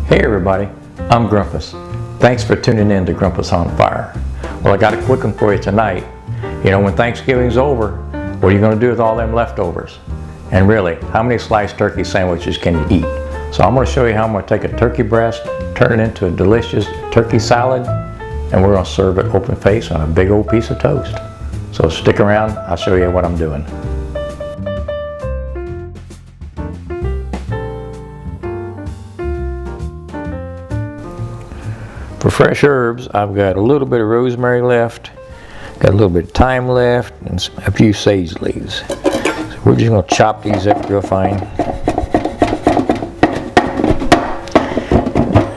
Hey everybody, I'm Grumpus. Thanks for tuning in to Grumpus on Fire. Well, I got a quick one for you tonight. You know, when Thanksgiving's over, what are you going to do with all them leftovers? And really, how many sliced turkey sandwiches can you eat? So I'm going to show you how I'm going to take a turkey breast, turn it into a delicious turkey salad, and we're going to serve it open face on a big old piece of toast. So stick around, I'll show you what I'm doing. For fresh herbs, I've got a little bit of rosemary left, got a little bit of thyme left, and a few sage leaves. So we're just going to chop these up real fine.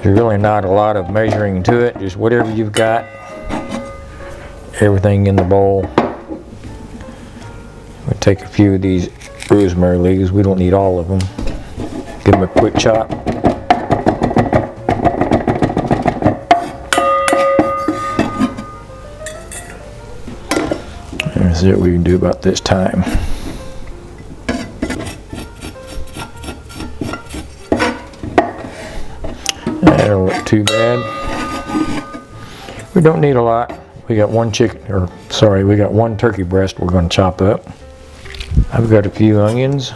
There's really not a lot of measuring to it, just whatever you've got, everything in the bowl. We'll take a few of these rosemary leaves, we don't need all of them. Give them a quick chop. That's what we can do about this time. That don't look too bad. We don't need a lot. We got one we got one turkey breast we're going to chop up. I've got a few onions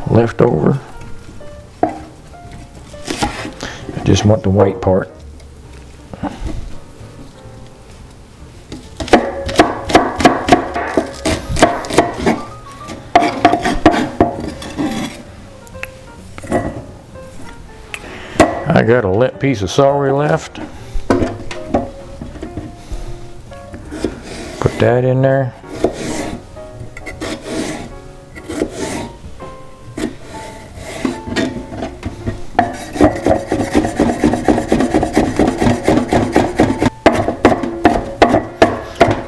left over. I just want the white part. I got a limp piece of celery left. Put that in there.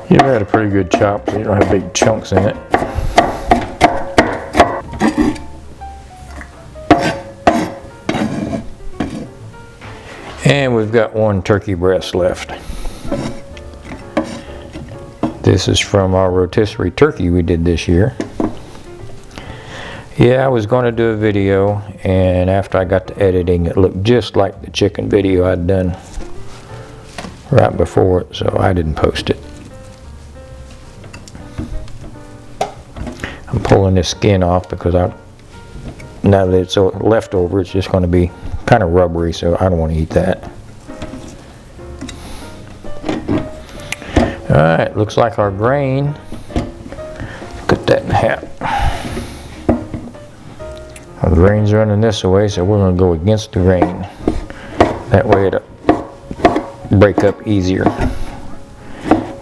You've had a pretty good chop, so you don't have big chunks in it. And we've got one turkey breast left. This is from our rotisserie turkey we did this year. Yeah, I was going to do a video, and after I got to editing, it looked just like the chicken video I'd done right before it, so I didn't post it. I'm pulling this skin off because now that it's left over, it's just going to be kind of rubbery, so I don't want to eat that. Alright, looks like our grain. Cut that in half. Our grain's running this way, so we're going to go against the grain. That way it'll break up easier.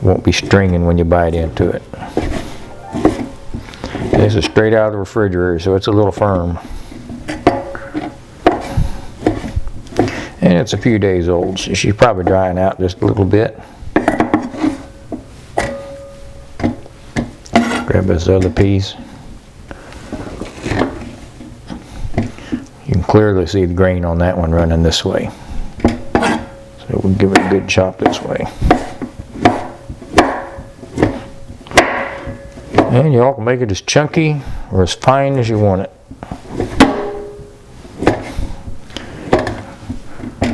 Won't be stringing when you bite into it. This is straight out of the refrigerator, so it's a little firm. And it's a few days old, so she's probably drying out just a little bit. Grab this other piece. You can clearly see the grain on that one running this way. So we'll give it a good chop this way. And y'all can make it as chunky or as fine as you want it.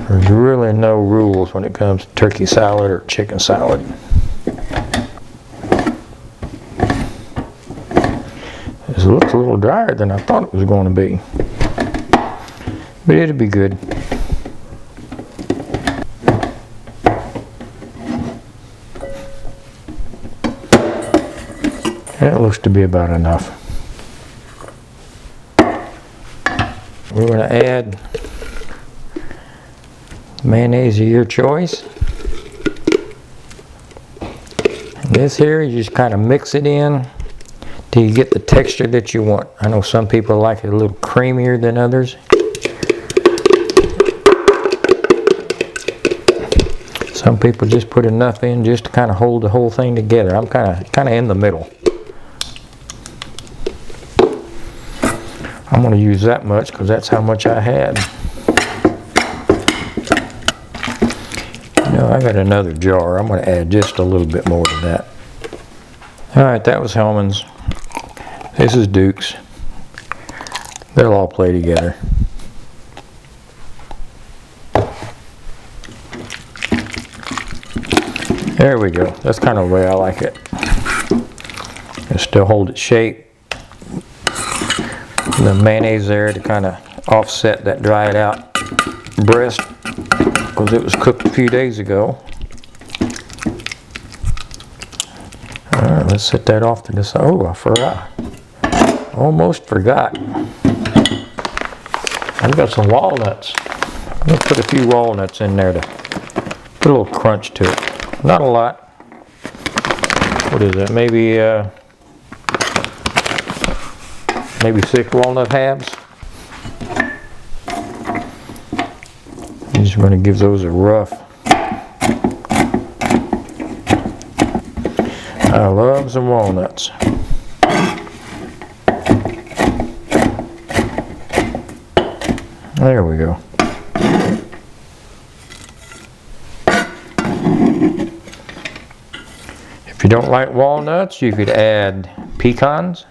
There's really no rules when it comes to turkey salad or chicken salad. This looks a little drier than I thought it was going to be. But it'll be good. That looks to be about enough. We're going to add mayonnaise of your choice. And this here, you just kind of mix it in till you get the texture that you want. I know some people like it a little creamier than others. Some people just put enough in just to kind of hold the whole thing together. I'm kind of in the middle. I'm going to use that much because that's how much I had. I got another jar. I'm going to add just a little bit more to that. Alright, that was Hellman's. This is Duke's. They'll all play together. There we go. That's kind of the way I like it. And still hold its shape. The mayonnaise there to kind of offset that dried out breast because it was cooked a few days ago. Alright, let's set that off to the side. Oh, I forgot. Almost forgot. I've got some walnuts. I'm going to put a few walnuts in there to put a little crunch to it. Not a lot. What is that? Maybe 6 walnut halves. I'm just going to give those a rough. I love some walnuts. There we go. If you don't like walnuts, you could add pecans.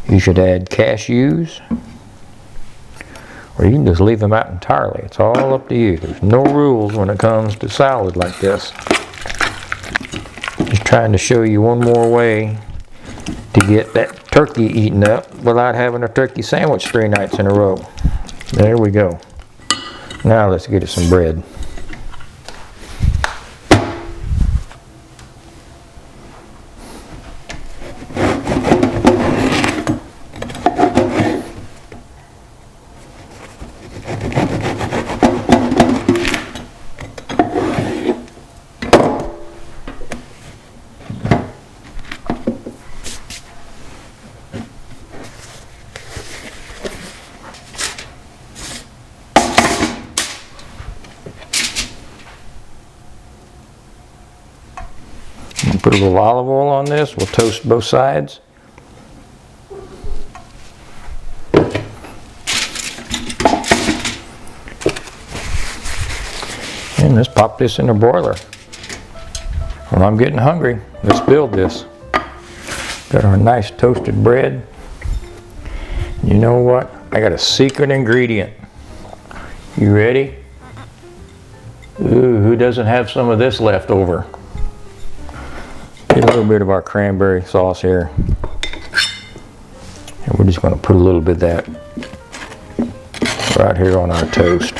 You should add cashews. Or you can just leave them out entirely. It's all up to you. There's no rules when it comes to salad like this. Just trying to show you one more way to get that turkey eaten up without having a turkey sandwich 3 nights in a row. There we go. Now let's get it some bread. Put a little olive oil on this. We'll toast both sides. And let's pop this in the broiler. Well, I'm getting hungry. Let's build this. Got our nice toasted bread. You know what? I got a secret ingredient. You ready? Ooh, who doesn't have some of this left over? Get a little bit of our cranberry sauce here. And we're just going to put a little bit of that right here on our toast.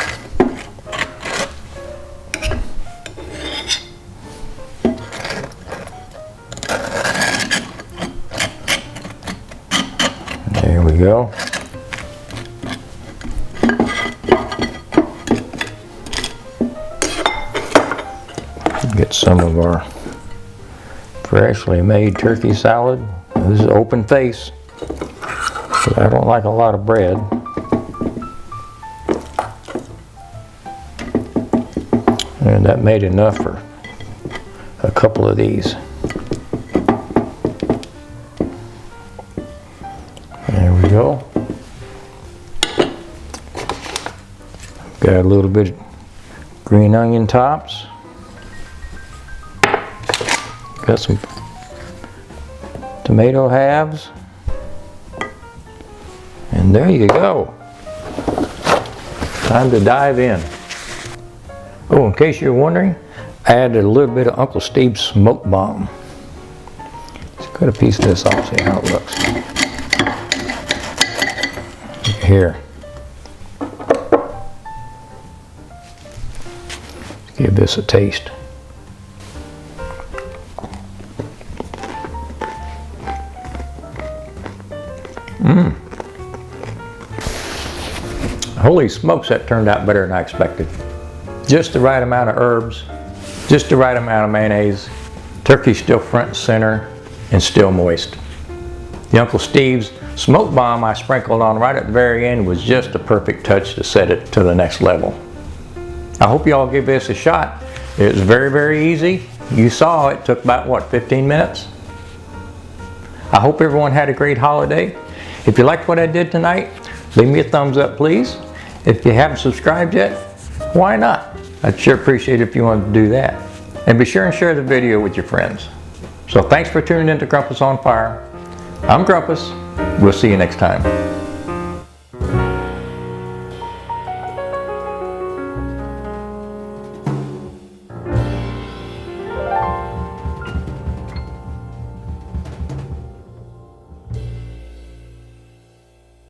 There we go. Get some of our freshly made turkey salad. This is open face. I don't like a lot of bread. And that made enough for a couple of these. There we go. Got a little bit of green onion tops. Got some tomato halves. And there you go. Time to dive in. Oh, in case you're wondering, I added a little bit of Uncle Steve's smoke bomb. Let's cut a piece of this off, see how it looks. Here. Let's give this a taste. Holy smokes, that turned out better than I expected. Just the right amount of herbs, just the right amount of mayonnaise, turkey still front and center, and still moist. The Uncle Steve's smoke bomb I sprinkled on right at the very end was just a perfect touch to set it to the next level. I hope you all give this a shot. It was very, very easy. You saw it took about, what, 15 minutes? I hope everyone had a great holiday. If you liked what I did tonight, leave me a thumbs up, please. If you haven't subscribed yet, why not? I'd sure appreciate it if you wanted to do that. And be sure and share the video with your friends. So thanks for tuning in to Grumpus on Fire. I'm Grumpus. We'll see you next time.